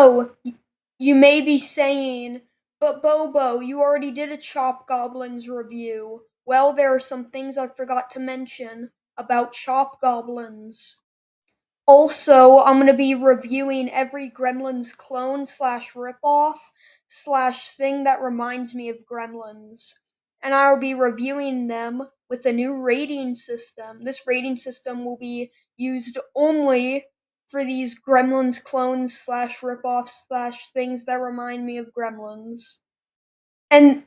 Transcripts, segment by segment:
know, you may be saying, but Bobo, you already did a Chop Goblins review. Well, there are some things I forgot to mention about Chop Goblins. Also, I'm going to be reviewing every Gremlins clone slash ripoff slash thing that reminds me of Gremlins. And I will be reviewing them with a new rating system. This rating system will be used only for these Gremlins clones slash ripoffs slash things that remind me of Gremlins. And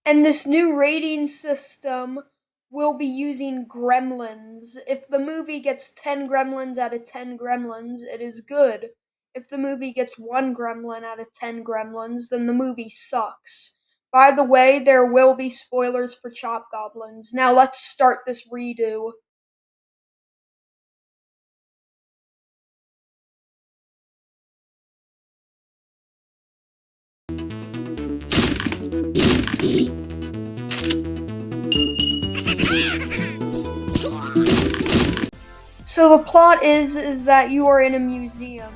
this new rating system will be using gremlins. If the movie gets 10 gremlins out of 10 gremlins, it is good. If the movie gets 1 gremlin out of 10 gremlins, then the movie sucks. By the way, there will be spoilers for Chop Goblins. Now let's start this redo. So the plot is that you are in a museum,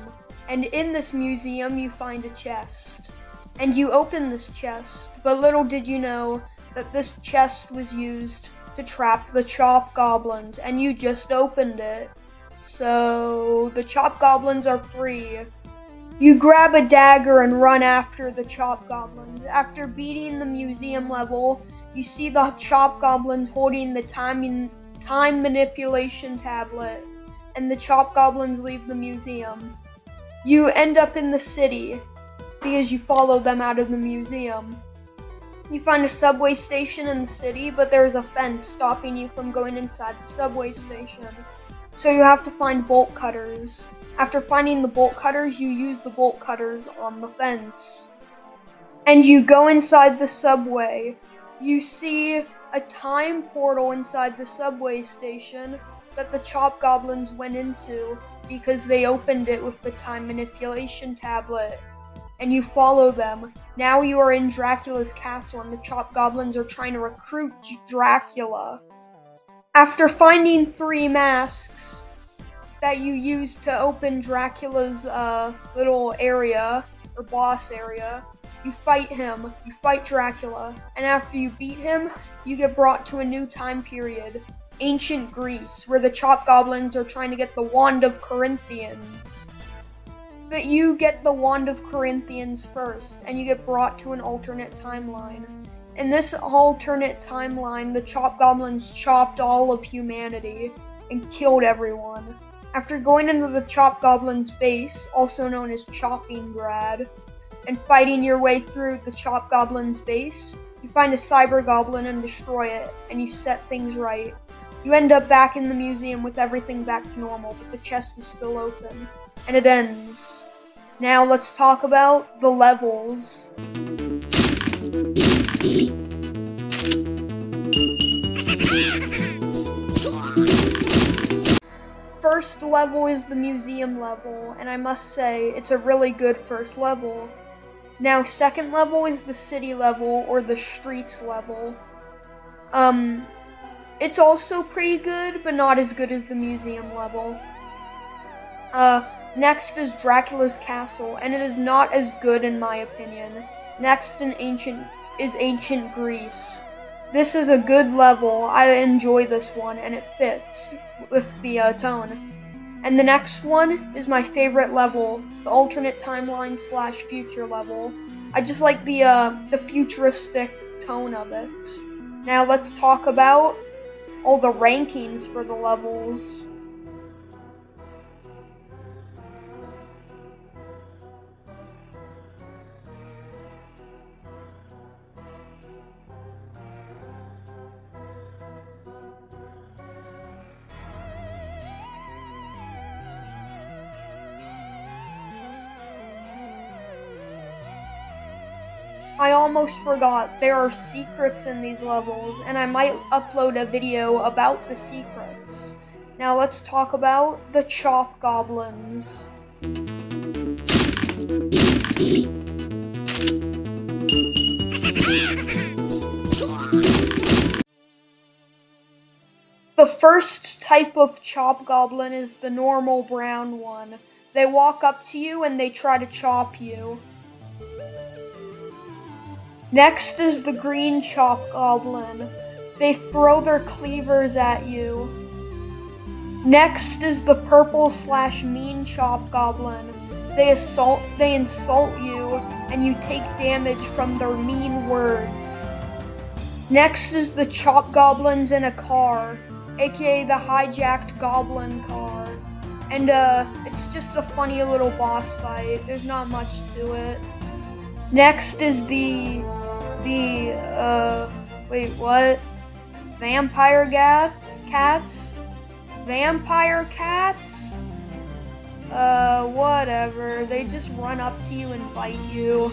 and in this museum you find a chest. And you open this chest, but little did you know that this chest was used to trap the Chop Goblins, and you just opened it. So the Chop Goblins are free. You grab a dagger and run after the Chop Goblins. After beating the museum level, you see the Chop Goblins holding the time manipulation tablet, and the Chop Goblins leave the museum. You end up in the city because you follow them out of the museum. You find a subway station in the city, but there's a fence stopping you from going inside the subway station. So you have to find bolt cutters. After finding the bolt cutters, you use the bolt cutters on the fence. And you go inside the subway. You see a time portal inside the subway station that the Chop Goblins went into because they opened it with the time manipulation tablet. And you follow them. Now you are in Dracula's castle and the Chop Goblins are trying to recruit Dracula. After finding 3 masks that you use to open Dracula's little area, or boss area, you fight him, you fight Dracula, and after you beat him, you get brought to a new time period, ancient Greece, where the Chop Goblins are trying to get the Wand of Corinthians. But you get the Wand of Corinthians first, and you get brought to an alternate timeline. In this alternate timeline, the Chop Goblins chopped all of humanity and killed everyone. After going into the Chop Goblins base, also known as Chopping Grad, and fighting your way through the Chop Goblins base, you find a Cyber Goblin and destroy it, and you set things right. You end up back in the museum with everything back to normal, but the chest is still open. And it ends. Now let's talk about the levels. First level is the museum level, and I must say, it's a really good first level. Now second level is the city level, or the streets level. It's also pretty good, but not as good as the museum level. Next is Dracula's castle, and it is not as good in my opinion. Next is ancient Greece. This is a good level. I enjoy this one, and it fits with the tone. And the next one is my favorite level, the alternate timeline / future level. I just like the futuristic tone of it. Now let's talk about all the rankings for the levels. I almost forgot, there are secrets in these levels, and I might upload a video about the secrets. Now let's talk about the Chop Goblins. The first type of Chop Goblin is the normal brown one. They walk up to you and they try to chop you. Next is the green chop goblin. They throw their cleavers at you. Next is the purple/mean chop goblin. They insult you, and you take damage from their mean words. Next is the chop goblins in a car, aka the hijacked goblin car. And it's just a funny little boss fight. There's not much to it. Next is wait, what? Vampire cats? Vampire cats? Whatever. They just run up to you and bite you.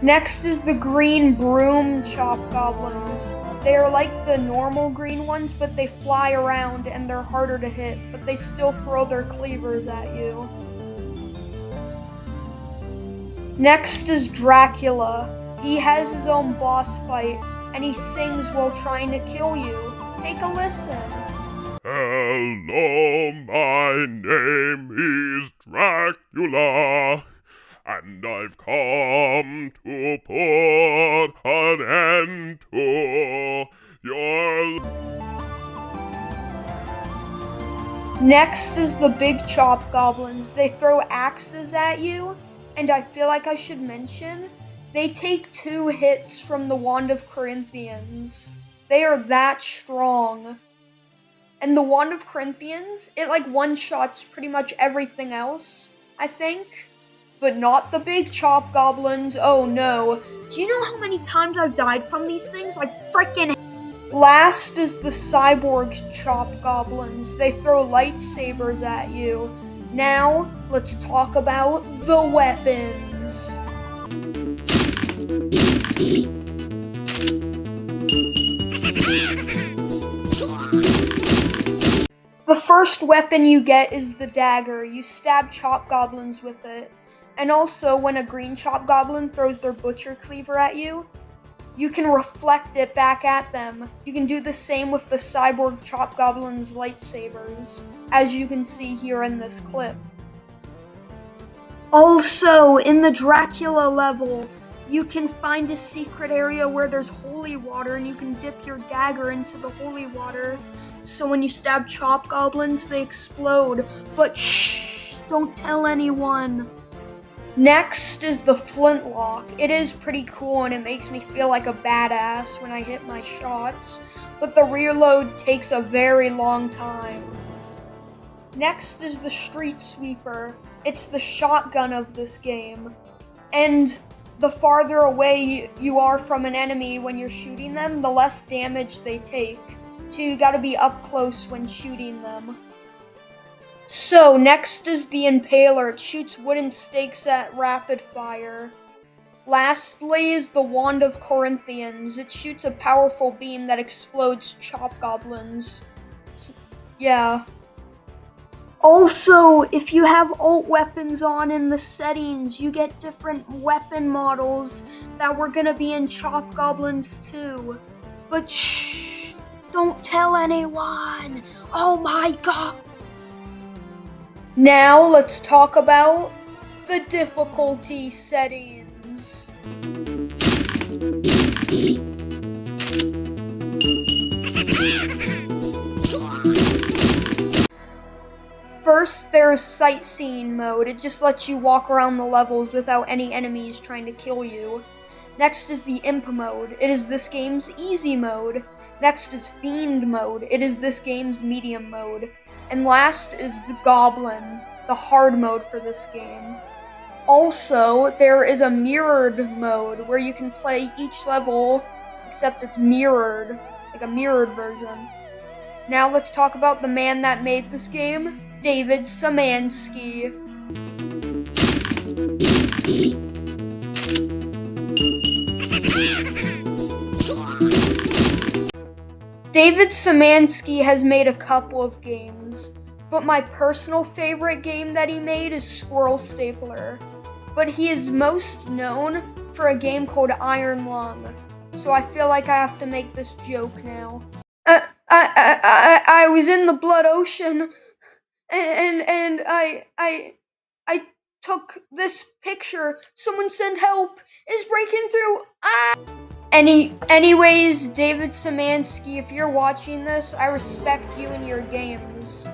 Next is the green broom chop goblins. They are like the normal green ones, but they fly around and they're harder to hit, but they still throw their cleavers at you. Next is Dracula. He has his own boss fight, and he sings while trying to kill you. Take a listen. Hello, my name is Dracula, and I've come to put an end to your... Next is the big chop goblins. They throw axes at you, and I feel like I should mention, they take 2 hits from the Wand of Corinthians. They are that strong. And the Wand of Corinthians, it like one-shots pretty much everything else, I think. But not the big chop goblins, oh no. Do you know how many times I've died from these things? Like frickin'. Last is the cyborg chop goblins. They throw lightsabers at you. Now, let's talk about the weapons. The first weapon you get is the dagger. You stab chop goblins with it. And also, when a green chop goblin throws their butcher cleaver at you, you can reflect it back at them. You can do the same with the cyborg chop goblin's lightsabers, as you can see here in this clip. Also, in the Dracula level, you can find a secret area where there's holy water and you can dip your dagger into the holy water. So when you stab chop goblins, they explode. But shh, don't tell anyone. Next is the flintlock. It is pretty cool and it makes me feel like a badass when I hit my shots, but the reload takes a very long time. Next is the street sweeper. It's the shotgun of this game. And the farther away you are from an enemy when you're shooting them, the less damage they take. So you gotta be up close when shooting them. So, next is the Impaler. It shoots wooden stakes at rapid fire. Lastly is the Wand of Corinthians. It shoots a powerful beam that explodes chop goblins. Yeah. Also, if you have alt weapons on in the settings, you get different weapon models that were gonna be in chop goblins too. But shh, don't tell anyone. Oh my god. Now let's talk about the difficulty settings. First, there's sightseeing mode. It just lets you walk around the levels without any enemies trying to kill you. Next is the imp mode. It is this game's easy mode. Next is fiend mode. It is this game's medium mode. And last is Goblin, the hard mode for this game. Also, there is a mirrored mode where you can play each level, except it's mirrored, like a mirrored version. Now let's talk about the man that made this game, David Szymanski. David Szymanski has made a couple of games, but my personal favorite game that he made is Squirrel Stapler. But he is most known for a game called Iron Lung, so I feel like I have to make this joke now. I was in the blood ocean, and I took this picture. Someone send help! It's breaking through! Ah! Anyways, David Szymanski, if you're watching this, I respect you and your games.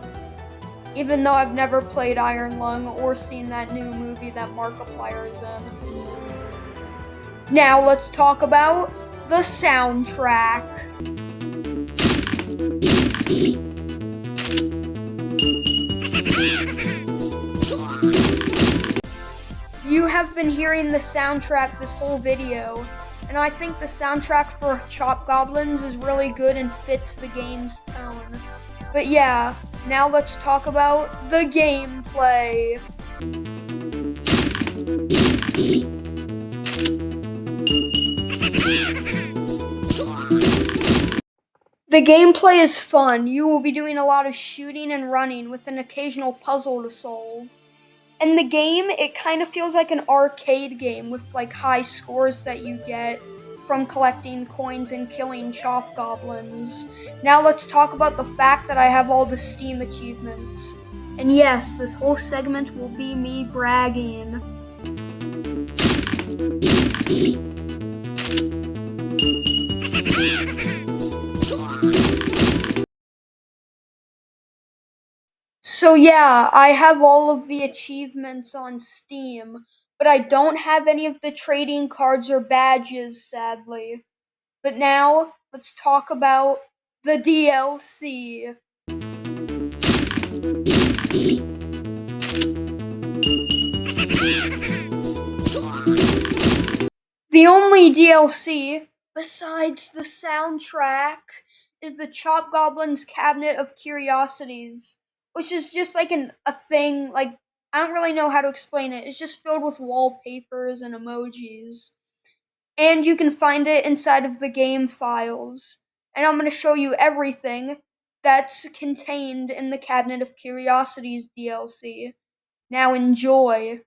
Even though I've never played Iron Lung or seen that new movie that Markiplier is in. Now let's talk about the soundtrack. You have been hearing the soundtrack this whole video, and I think the soundtrack for Chop Goblins is really good and fits the game's tone. But yeah, now let's talk about the gameplay. The gameplay is fun. You will be doing a lot of shooting and running with an occasional puzzle to solve. And the game, it kind of feels like an arcade game with like high scores that you get from collecting coins and killing Chop Goblins. Now let's talk about the fact that I have all the Steam achievements. And yes, this whole segment will be me bragging. So yeah, I have all of the achievements on Steam, but I don't have any of the trading cards or badges, sadly. But now, let's talk about the DLC. The only DLC, besides the soundtrack, is the Chop Goblins Cabinet of Curiosities, which is just like a thing, like, I don't really know how to explain it. It's just filled with wallpapers and emojis. And you can find it inside of the game files. And I'm going to show you everything that's contained in the Cabinet of Curiosities DLC. Now enjoy.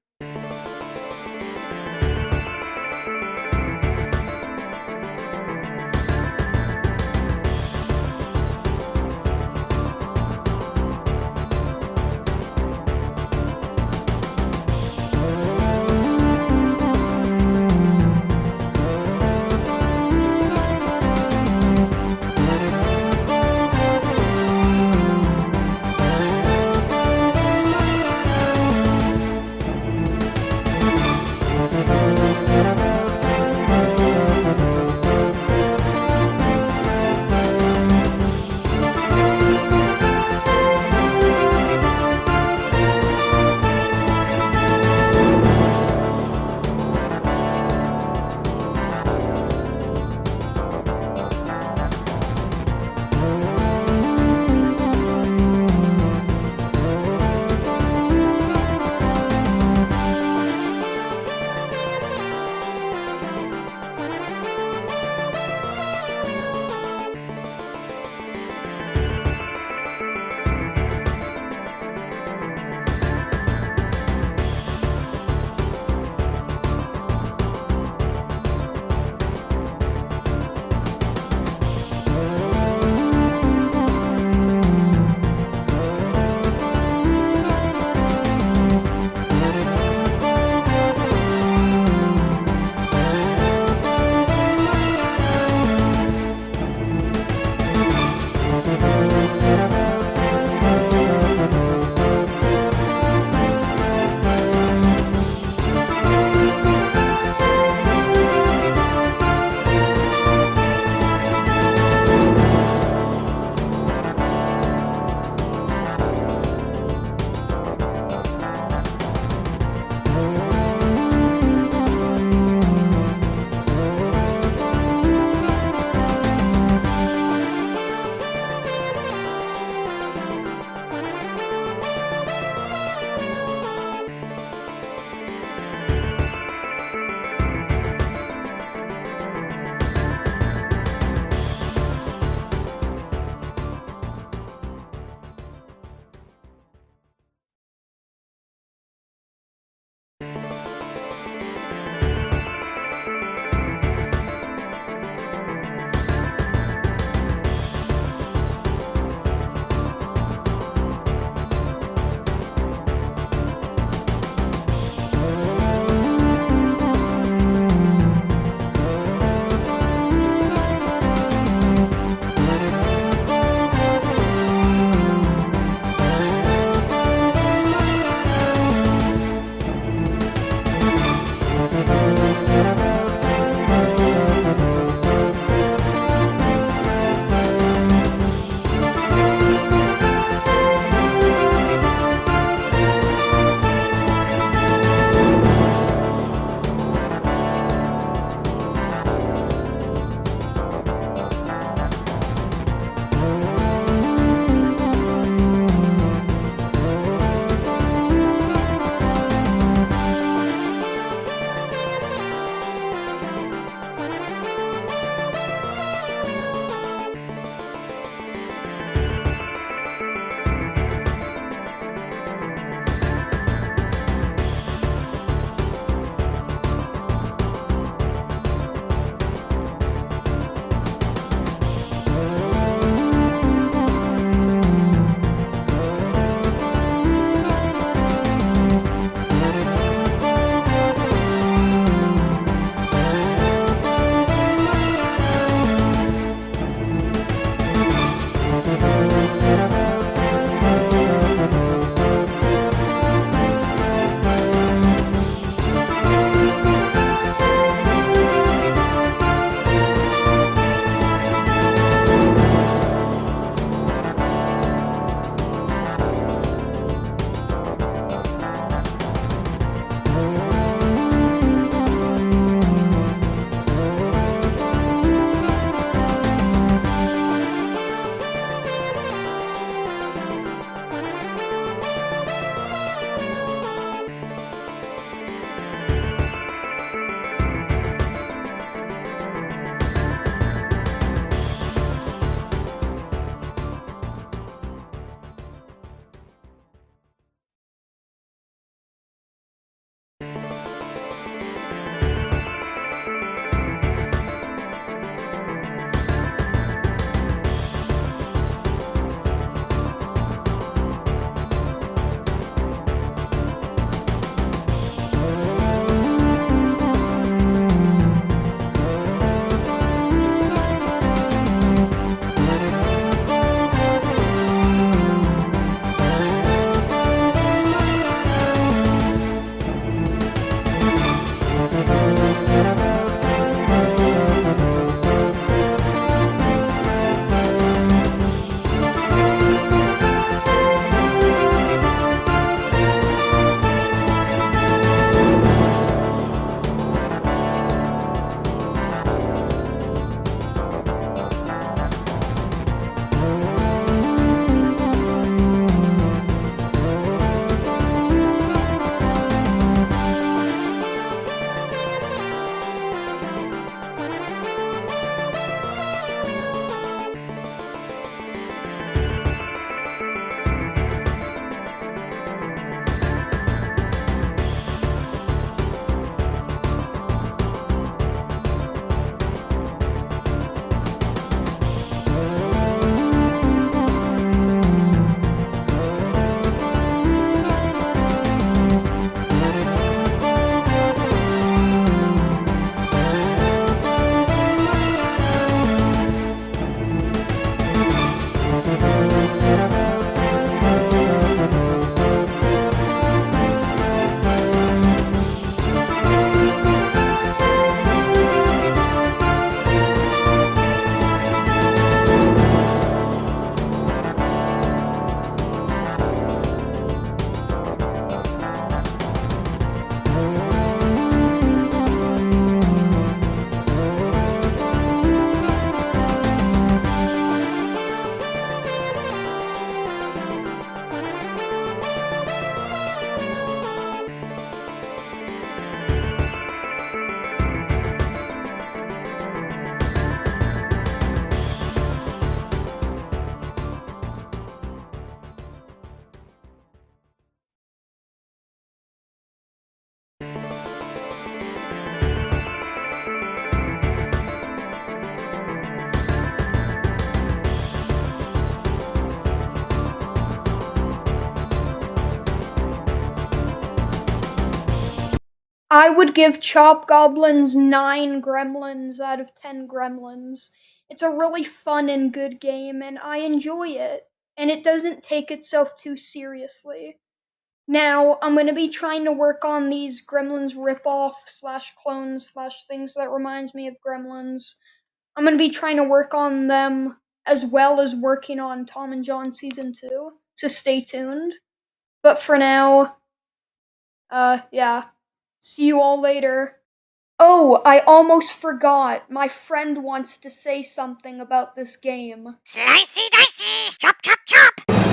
I would give Chop Goblins 9 gremlins out of 10 gremlins. It's a really fun and good game, and I enjoy it. And it doesn't take itself too seriously. Now, I'm going to be trying to work on these Gremlins ripoff slash clones slash things that reminds me of Gremlins. I'm going to be trying to work on them as well as working on Tom and John Season 2. So stay tuned. But for now, yeah. See you all later. Oh, I almost forgot. My friend wants to say something about this game. Slicey dicey! Chop chop chop!